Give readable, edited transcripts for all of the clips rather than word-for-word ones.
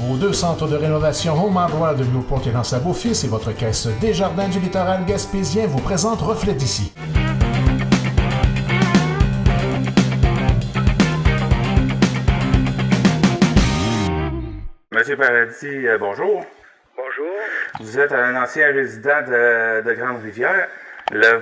Vos 2 centres de rénovation Home Hardware de Newport et dans Beau-Fils et votre caisse Desjardins du littoral gaspésien vous présentent Reflet d'ici. Monsieur Paradis, bonjour. Bonjour. Vous êtes un ancien résident de Grande-Rivière. Le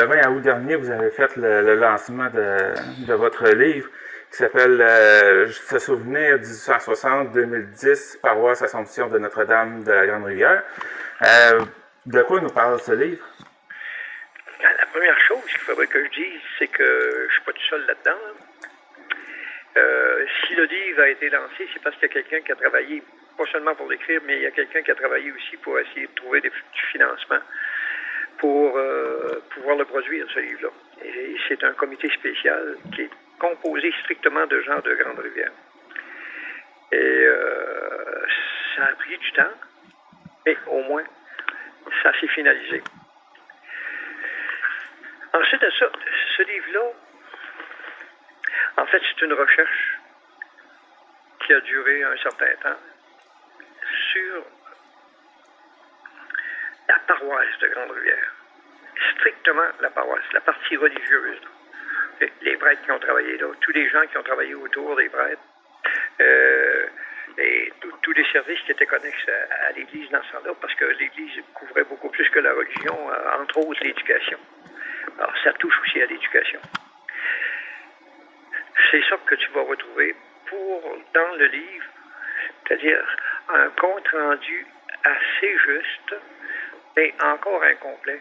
20 août dernier, vous avez fait le lancement de votre livre qui s'appelle Se souvenir 1860-2010, paroisse Assomption de Notre-Dame de la Grande-Rivière. De quoi nous parle ce livre? La première chose qu'il faudrait que je dise, c'est que je suis pas tout seul là-dedans. Si le livre a été lancé, c'est parce qu'il y a quelqu'un qui a travaillé, pas seulement pour l'écrire, mais il y a quelqu'un qui a travaillé aussi pour essayer de trouver du financement pour pouvoir le produire, ce livre-là. Et c'est un comité spécial qui est composé strictement de gens de Grande-Rivière. Et ça a pris du temps, mais au moins, ça s'est finalisé. Ensuite de ça, ce livre-là, en fait, c'est une recherche qui a duré un certain temps sur la paroisse de Grande-Rivière. Strictement la paroisse, la partie religieuse. Les prêtres qui ont travaillé là, tous les gens qui ont travaillé autour des prêtres, et tous les services qui étaient connexes à l'Église dans ce temps-là, parce que l'Église couvrait beaucoup plus que la religion, entre autres l'éducation. Alors, ça touche aussi à l'éducation. C'est ça que tu vas retrouver dans le livre, c'est-à-dire un compte-rendu assez juste, mais encore incomplet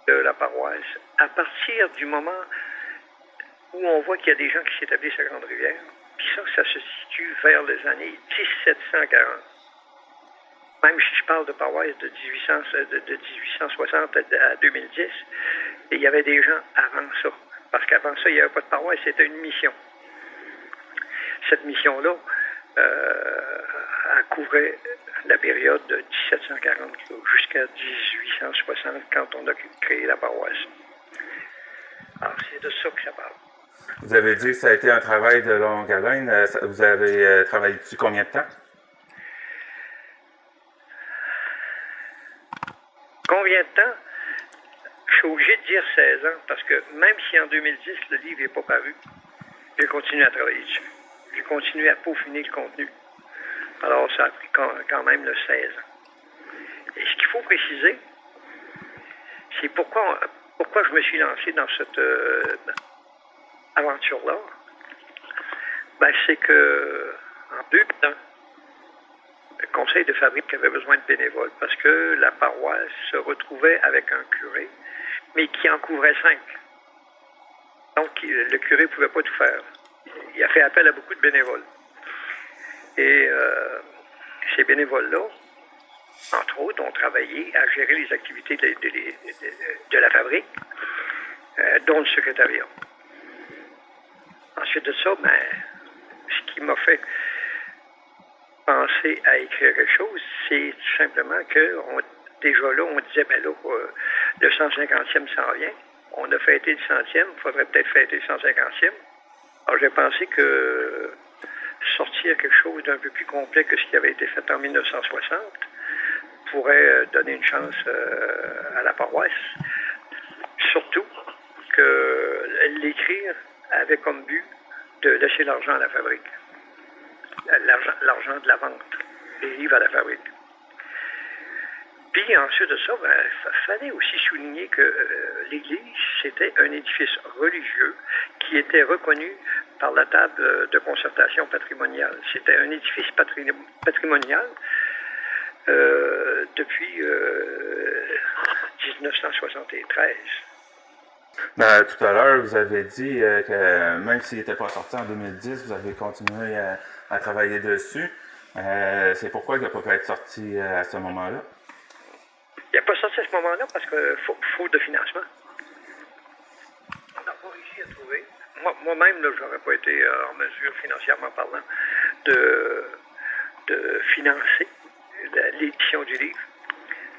de la paroisse, à partir du moment où on voit qu'il y a des gens qui s'établissent à Grande-Rivière, puis ça se situe vers les années 1740. Même si je parle de paroisse de 1860 à 2010, il y avait des gens avant ça. Parce qu'avant ça, il n'y avait pas de paroisse, c'était une mission. Cette mission-là, elle couvrait la période de 1740 jusqu'à 1860, quand on a créé la paroisse. Alors, c'est de ça que ça parle. Vous avez dit que ça a été un travail de longue haleine. Vous avez travaillé dessus combien de temps? Combien de temps? Je suis obligé de dire 16 ans, parce que même si en 2010, le livre n'est pas paru, j'ai continué à travailler dessus. J'ai continué à peaufiner le contenu. Alors, ça a pris quand même le 16 ans. Et ce qu'il faut préciser, c'est pourquoi je me suis lancé dans cette aventure-là. Ben, c'est que, en 2 temps, le conseil de fabrique avait besoin de bénévoles parce que la paroisse se retrouvait avec un curé, mais qui en couvrait 5. Donc, le curé ne pouvait pas tout faire. Il a fait appel à beaucoup de bénévoles. Et ces bénévoles-là, entre autres, ont travaillé à gérer les activités de la fabrique, dont le secrétariat. Ensuite de ça, ce qui m'a fait penser à écrire quelque chose, c'est tout simplement que déjà là, on disait, ben là, le 150e s'en vient. On a fêté le 100e, il faudrait peut-être fêter le 150e. Alors j'ai pensé que sortir quelque chose d'un peu plus complet que ce qui avait été fait en 1960 pourrait donner une chance à la paroisse. Surtout que l'écrire avait comme but de laisser l'argent à la fabrique. L'argent de la vente des livres à la fabrique. Puis ensuite de ça, il fallait aussi souligner que l'Église, c'était un édifice religieux qui était reconnu par la table de concertation patrimoniale. C'était un édifice patrimonial depuis 1973. Tout à l'heure, vous avez dit que même s'il n'était pas sorti en 2010, vous avez continué à travailler dessus. C'est pourquoi il n'a pas pu être sorti à ce moment-là? Il n'a pas sorti à ce moment-là parce qu'il faut de financement. On n'a pas réussi à trouver. Moi-même, je n'aurais pas été en mesure, financièrement parlant, de financer l'édition du livre.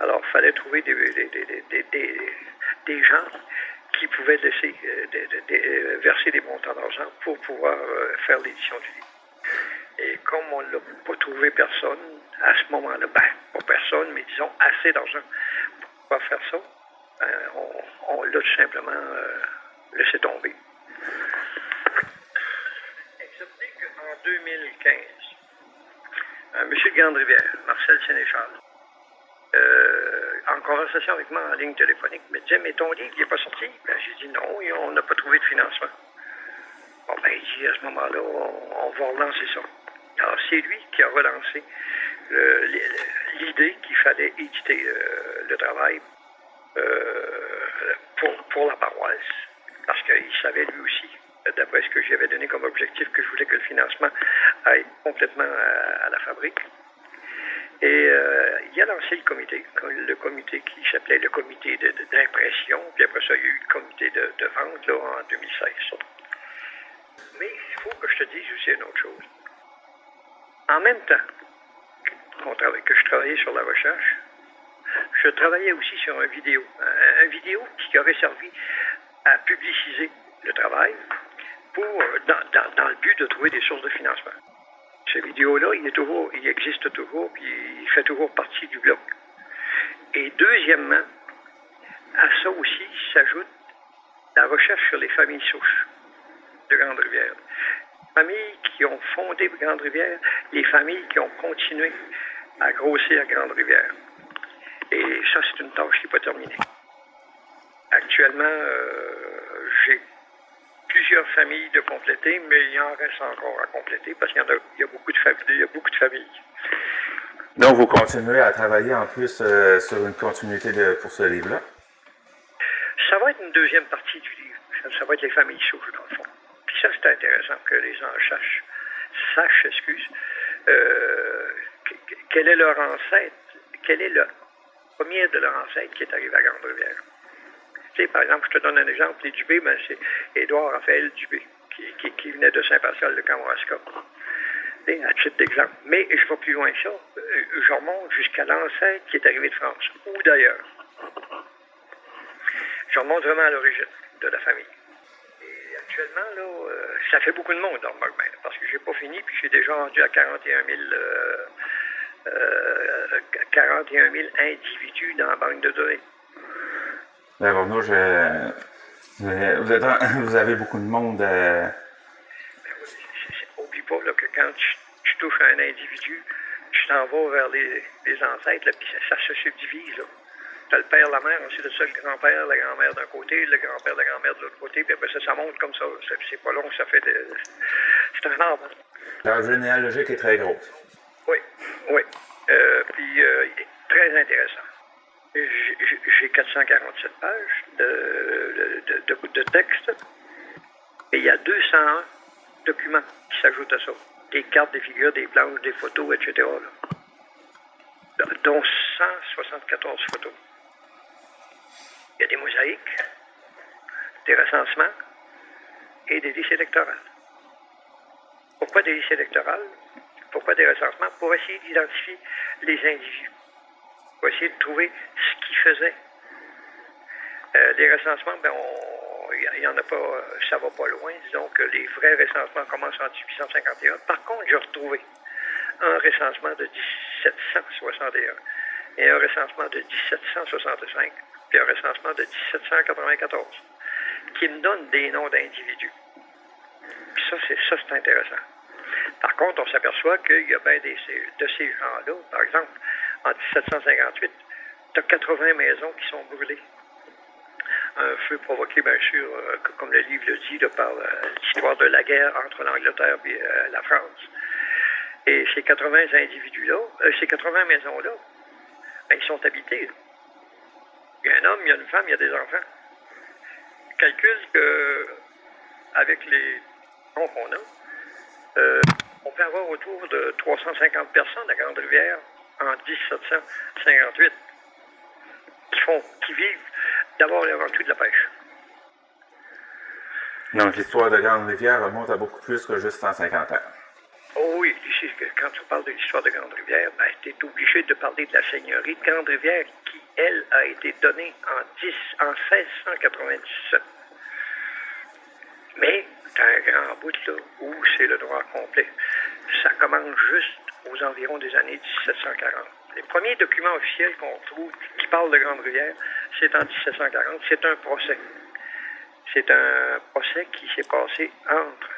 Alors, il fallait trouver des gens qui pouvaient laisser verser des montants d'argent pour pouvoir faire l'édition du livre. Et comme on n'a pas trouvé personne à ce moment-là, ben, pas personne, mais disons assez d'argent pour pouvoir faire ça, on l'a tout simplement laissé tomber. Excepté qu'en 2015, M. de Grande-Rivière, Marcel Sénéchal, en conversation avec moi en ligne téléphonique, me disait, mais ton livre, il n'est pas sorti? Ben, j'ai dit non, on n'a pas trouvé de financement. Bon, ben, il dit, à ce moment-là, on va relancer ça. Alors, c'est lui qui a relancé l'idée qu'il fallait éditer le travail pour la paroisse, parce qu'il savait lui aussi, d'après ce que j'avais donné comme objectif, que je voulais que le financement aille complètement à la fabrique. Et il a lancé le comité qui s'appelait le comité d'impression, puis après ça, il y a eu le comité de vente là, en 2016. Mais il faut que je te dise aussi une autre chose. En même temps que je travaillais sur la recherche, je travaillais aussi sur un vidéo qui aurait servi à publiciser le travail dans le but de trouver des sources de financement. Ce vidéo-là, il existe toujours, puis il fait toujours partie du blog. Et deuxièmement, à ça aussi s'ajoute la recherche sur les familles souches de Grande-Rivière. Les familles qui ont fondé Grande-Rivière, les familles qui ont continué à grossir Grande-Rivière. Et ça, c'est une tâche qui n'est pas terminée. Actuellement, j'ai plusieurs familles de compléter, mais il en reste encore à compléter parce qu'il y a beaucoup de familles. Donc, vous continuez à travailler en plus sur une continuité pour ce livre-là? Ça va être une deuxième partie du livre. Ça va être les familles souches, dans le fond. Puis ça, c'est intéressant que les gens sachent, quel est leur ancêtre, quel est le premier de leur ancêtre qui est arrivé à Grande-Rivière. Tu sais, par exemple, je te donne un exemple, les Dubé, ben, c'est Édouard Raphaël Dubé, qui venait de Saint-Pascal de Kamouraska. À titre d'exemple. Mais je vais plus loin que ça. Je remonte jusqu'à l'ancêtre qui est arrivé de France, ou d'ailleurs. Je remonte vraiment à l'origine de la famille. Et actuellement, là, ça fait beaucoup de monde dans le Morgman, parce que j'ai pas fini, puis j'ai déjà rendu à 41 000 individus dans la banque de données. D'accord, nous, vous avez beaucoup de monde. Oublie pas là, que quand tu touches à un individu, tu t'en vas vers les ancêtres, là, puis ça se subdivise. Tu as le père, la mère, ensuite de ça, le grand-père, la grand-mère d'un côté, le grand-père, la grand-mère de l'autre côté, puis après ça monte comme ça. C'est pas long, ça fait c'est un arbre. L'arbre généalogique est très gros. Oui. Puis, très intéressant. J'ai 447 pages de texte et il y a 201 documents qui s'ajoutent à ça. Des cartes, des figures, des planches, des photos, etc. Là. Dont 174 photos. Il y a des mosaïques, des recensements et des listes électorales. Pourquoi des listes électorales? Pourquoi des recensements? Pour essayer d'identifier les individus. Pour essayer de trouver ce qu'ils faisaient. Les recensements, ben il n'y en a pas, ça va pas loin. Disons que les vrais recensements commencent en 1851. Par contre, j'ai retrouvé un recensement de 1761 et un recensement de 1765, puis un recensement de 1794, qui me donnent des noms d'individus. Puis ça, c'est intéressant. Par contre, on s'aperçoit qu'il y a bien de ces gens-là, par exemple, en 1758, tu as 80 maisons qui sont brûlées. Un feu provoqué, bien sûr, comme le livre le dit, par l'histoire de la guerre entre l'Angleterre et la France. Et ces 80 individus-là, ces 80 maisons-là, ben, ils sont habités. Il y a un homme, il y a une femme, il y a des enfants. Je calcule qu'avec les noms qu'on a, on peut avoir autour de 350 personnes à Grande-Rivière en 1758 qui vivent d'abord et avant tout de la pêche. Donc l'histoire de Grande-Rivière remonte à beaucoup plus que juste 150 ans. Oh oui, ici, quand tu parles de l'histoire de Grande-Rivière, ben, tu es obligé de parler de la seigneurie de Grande-Rivière qui, elle, a été donnée en 1697. Mais tu as un grand bout là où c'est le droit complet. ça commence juste aux environs des années 1740. Les premiers documents officiels qu'on trouve qui parlent de Grande-Rivière, c'est en 1740. C'est un procès. C'est un procès qui s'est passé entre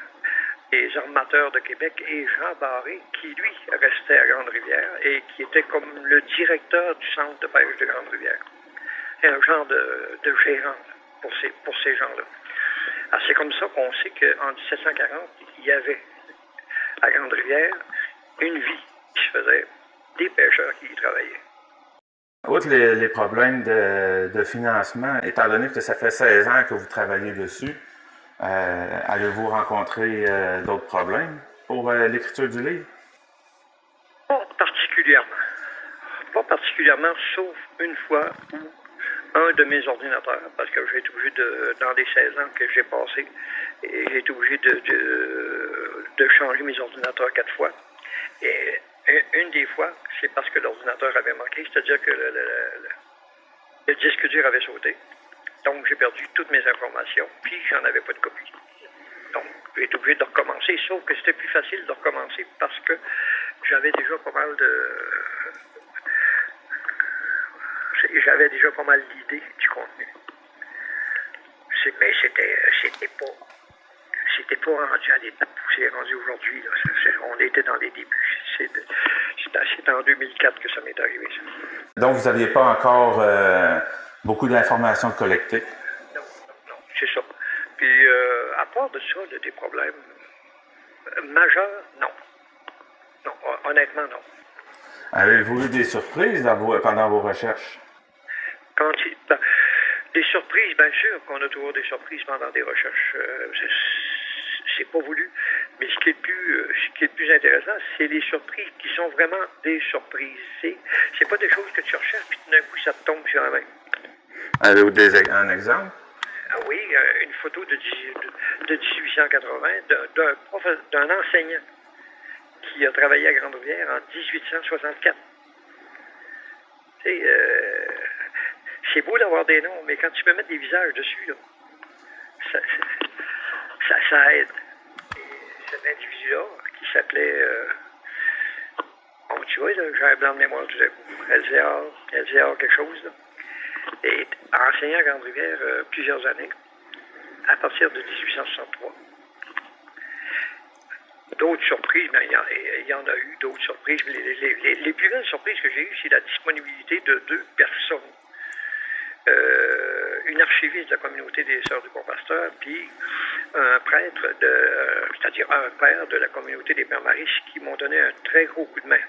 les armateurs de Québec et Jean Barré, qui, lui, restait à Grande-Rivière et qui était comme le directeur du centre de pêche de Grande-Rivière. Un genre de gérant pour ces gens-là. Alors, c'est comme ça qu'on sait qu'en 1740, il y avait à Grande-Rivière une vie qui se faisait, des pêcheurs qui y travaillaient. Outre les problèmes de financement, étant donné que ça fait 16 ans que vous travaillez dessus, avez-vous rencontré d'autres problèmes pour l'écriture du livre? Pas particulièrement. Pas particulièrement, sauf une fois où un de mes ordinateurs, parce que j'ai été obligé dans les 16 ans que j'ai passé, et j'ai été obligé de changer mes ordinateurs 4 fois. Et une des fois, c'est parce que l'ordinateur avait manqué, c'est-à-dire que le disque dur avait sauté. Donc, j'ai perdu toutes mes informations, puis j'en avais pas de copie. Donc, j'ai été obligé de recommencer, sauf que c'était plus facile de recommencer parce que j'avais déjà pas mal l'idée du contenu. Mais c'était pas rendu à l'étape où c'est rendu aujourd'hui. On était dans les débuts. C'est en 2004 que ça m'est arrivé, ça. Donc, vous n'aviez pas encore beaucoup d'informations collectées? Non, c'est ça. Puis, à part de ça, des problèmes majeurs, non. Non, honnêtement, non. Avez-vous eu des surprises pendant vos recherches? Des surprises, bien sûr qu'on a toujours des surprises pendant des recherches. C'est pas voulu. Mais ce qui est le plus intéressant, c'est les surprises qui sont vraiment des surprises. C'est pas des choses que tu recherches, puis tout d'un coup, ça te tombe sur la main. Avez-vous un exemple? Ah oui, une photo de 1880 d'un enseignant qui a travaillé à Grande-Rivière en 1864. C'est beau d'avoir des noms, mais quand tu peux mettre des visages dessus, là, ça aide. Et cet individu-là, qui s'appelait... tu vois, j'ai un blanc de mémoire tout à coup. LZA quelque chose, là. Et a enseigné à Grande-Rivière plusieurs années, à partir de 1863. D'autres surprises, ben, il y en a eu d'autres surprises. Les plus belles surprises que j'ai eues, c'est la disponibilité de 2 personnes. Une archiviste de la communauté des Sœurs du Bon-Pasteur, puis un prêtre, c'est-à-dire un père de la communauté des Pères Maris, qui m'ont donné un très gros coup de main.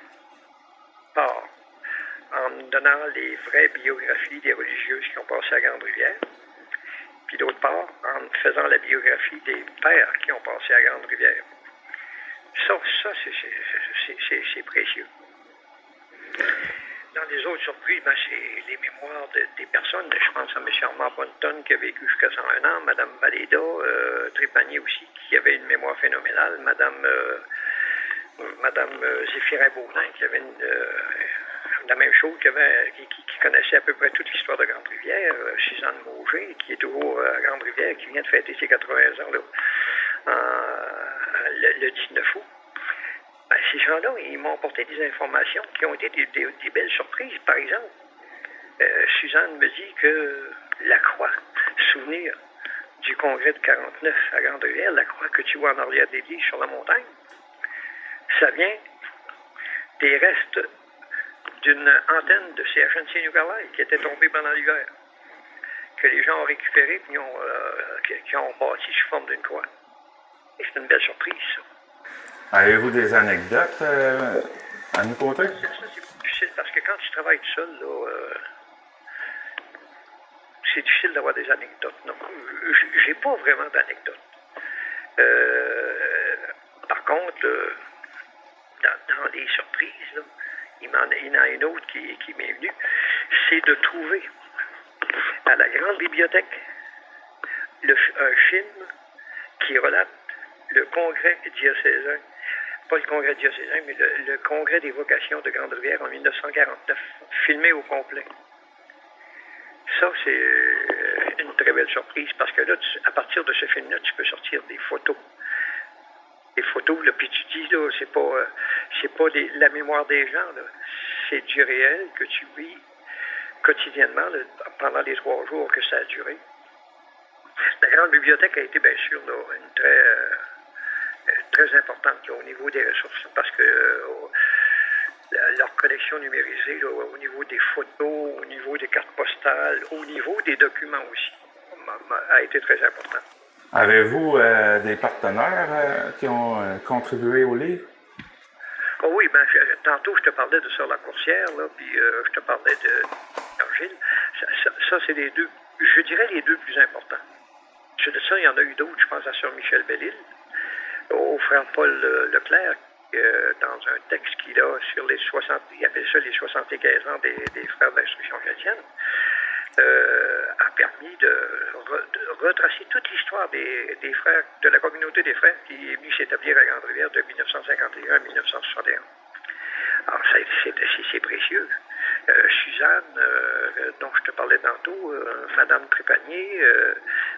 En me donnant les vraies biographies des religieuses qui ont passé à Grande-Rivière, puis d'autre part, en me faisant la biographie des pères qui ont passé à Grande-Rivière. Ça, c'est précieux. Dans les autres surprises, c'est les mémoires des personnes. Je pense à M. Armand Bonneton qui a vécu jusqu'à 101 ans, Mme Valéda Trépanier aussi, qui avait une mémoire phénoménale, Mme Zéphirin Baudin qui avait la même chose, qui connaissait à peu près toute l'histoire de Grande-Rivière, Suzanne Mauger, qui est toujours à Grande-Rivière, qui vient de fêter ses 80 ans là, le 19 août. Ben, ces gens-là, ils m'ont apporté des informations qui ont été des belles surprises. Par exemple, Suzanne me dit que la croix, souvenir du congrès de 49 à Grande-Rivière, la croix que tu vois en arrière des l'église sur la montagne, ça vient des restes d'une antenne de CHNC New Carlisle qui était tombée pendant l'hiver, que les gens ont récupéré et qui ont bâti sous forme d'une croix. Et c'est une belle surprise, ça. Avez-vous des anecdotes à nous conter? Ça, c'est difficile parce que quand tu travailles tout seul, là, c'est difficile d'avoir des anecdotes. Non, j'ai pas vraiment d'anecdotes. Par contre, dans les surprises, là, il y en a une autre qui m'est venue, c'est de trouver à la grande bibliothèque un film qui relate le congrès diocésain, pas le congrès diocésain, mais le congrès des vocations de Grande-Rivière en 1949, filmé au complet. Ça, c'est une très belle surprise parce que là, à partir de ce film-là, tu peux sortir des photos les photos, là, puis tu dis, là, c'est pas la mémoire des gens, là. C'est du réel que tu vis quotidiennement là, pendant les 3 jours que ça a duré. La grande bibliothèque a été, bien sûr, là, une très importante là, au niveau des ressources, parce que leur collection numérisée, là, au niveau des photos, au niveau des cartes postales, au niveau des documents aussi, a été très important. Avez-vous des partenaires qui ont contribué au livre? Oh oui, ben, tantôt je te parlais de Sœur la Coursière, là, puis je te parlais d'Argile. Ça c'est les deux, je dirais les deux plus importants. Sur de ça, il y en a eu d'autres, je pense à Sœur Michel Belle-Île, au frère Paul Leclerc, dans un texte qu'il a sur les 60, il appelle ça les 75 ans des frères d'instruction chrétienne, a permis de retracer toute l'histoire des frères, de la communauté des frères qui est venue s'établir à Grande-Rivière de 1951 à 1961. Alors, c'est précieux. Suzanne, dont je te parlais tantôt, Madame Trépanier,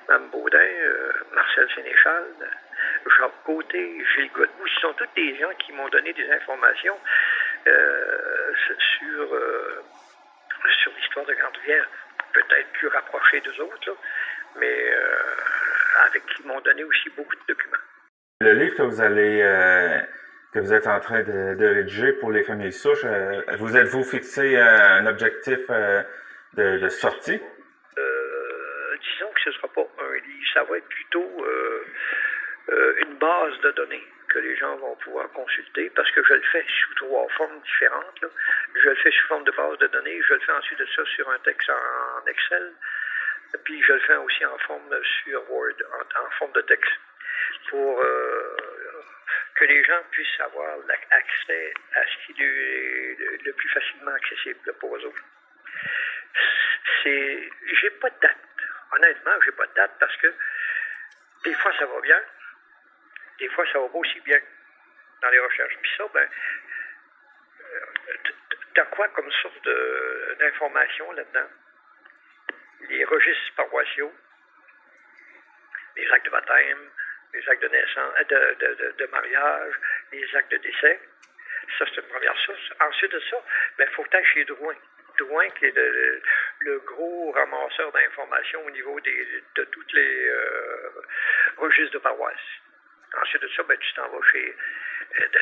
Mme Baudin, Marcel Sénéchal, Jacques Côté, Gilles Godbout, ce sont tous des gens qui m'ont donné des informations sur l'histoire de Grande-Rivière, peut-être plus rapprochées d'eux autres, là, mais avec qui m'ont donné aussi beaucoup de documents. Le livre que vous êtes en train de rédiger pour les familles souches, vous êtes-vous fixé un objectif de sortie? Disons que ce ne sera pas un livre, ça va être plutôt une base de données que les gens vont pouvoir consulter, parce que je le fais sous 3 formes différentes. Là. Je le fais sous forme de base de données, je le fais ensuite de ça sur un texte en Excel, puis je le fais aussi en forme sur Word, en forme de texte, pour que les gens puissent avoir accès à ce qui est le plus facilement accessible pour eux autres. J'ai pas de date. Honnêtement, j'ai pas de date parce que des fois ça va bien, des fois ça va pas aussi bien dans les recherches. Puis ça, ben, t'as quoi comme source d'information là-dedans? Les registres paroissiaux, les actes de baptême, les actes de naissance, de mariage, les actes de décès. Ça, c'est une première source. Ensuite de ça, il faut que tu ailles chez Drouin. Drouin, qui est le gros ramasseur d'informations au niveau de tous les registres de paroisse. Ensuite de ça, tu t'en vas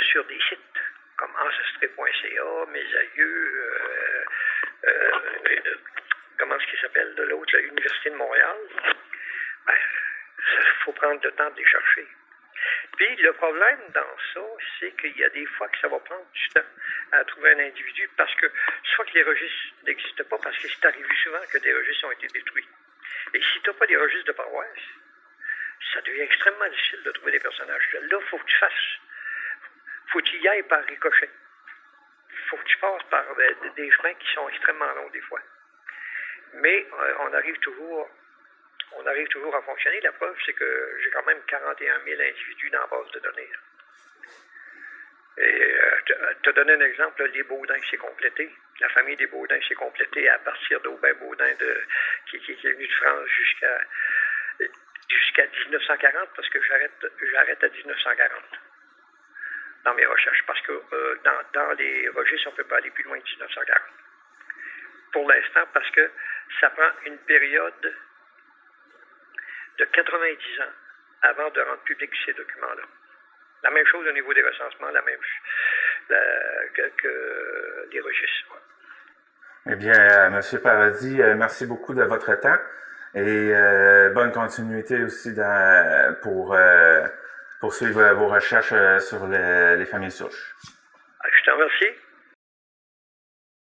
sur des sites comme ancestré.ca, Mes Aïeux, comment est-ce qu'il s'appelle de l'autre, l'Université de Montréal. Il faut prendre le temps de les chercher. Puis le problème dans ça, c'est qu'il y a des fois que ça va prendre du temps à trouver un individu parce que soit que les registres n'existent pas, parce que c'est arrivé souvent que des registres ont été détruits. Et si tu n'as pas des registres de paroisse, ça devient extrêmement difficile de trouver des personnages. Là, il faut que tu fasses. Faut que tu y ailles par ricochet. Faut que tu passes par des chemins qui sont extrêmement longs des fois. Mais on arrive toujours à fonctionner. La preuve, c'est que j'ai quand même 41 000 individus dans la base de données. Et te donner un exemple, les Baudin s'est complété. La famille des Baudin s'est complétée à partir d'Aubin Baudin qui est venu de France jusqu'à 1940, parce que j'arrête à 1940 dans mes recherches, parce que dans les registres, on ne peut pas aller plus loin que 1940. Pour l'instant, parce que ça prend une période de 90 ans avant de rendre public ces documents-là. La même chose au niveau des recensements, que les registres. Ouais. Eh bien, M. Paradis, merci beaucoup de votre temps et bonne continuité aussi pour poursuivre vos recherches sur les familles souches. Je te remercie.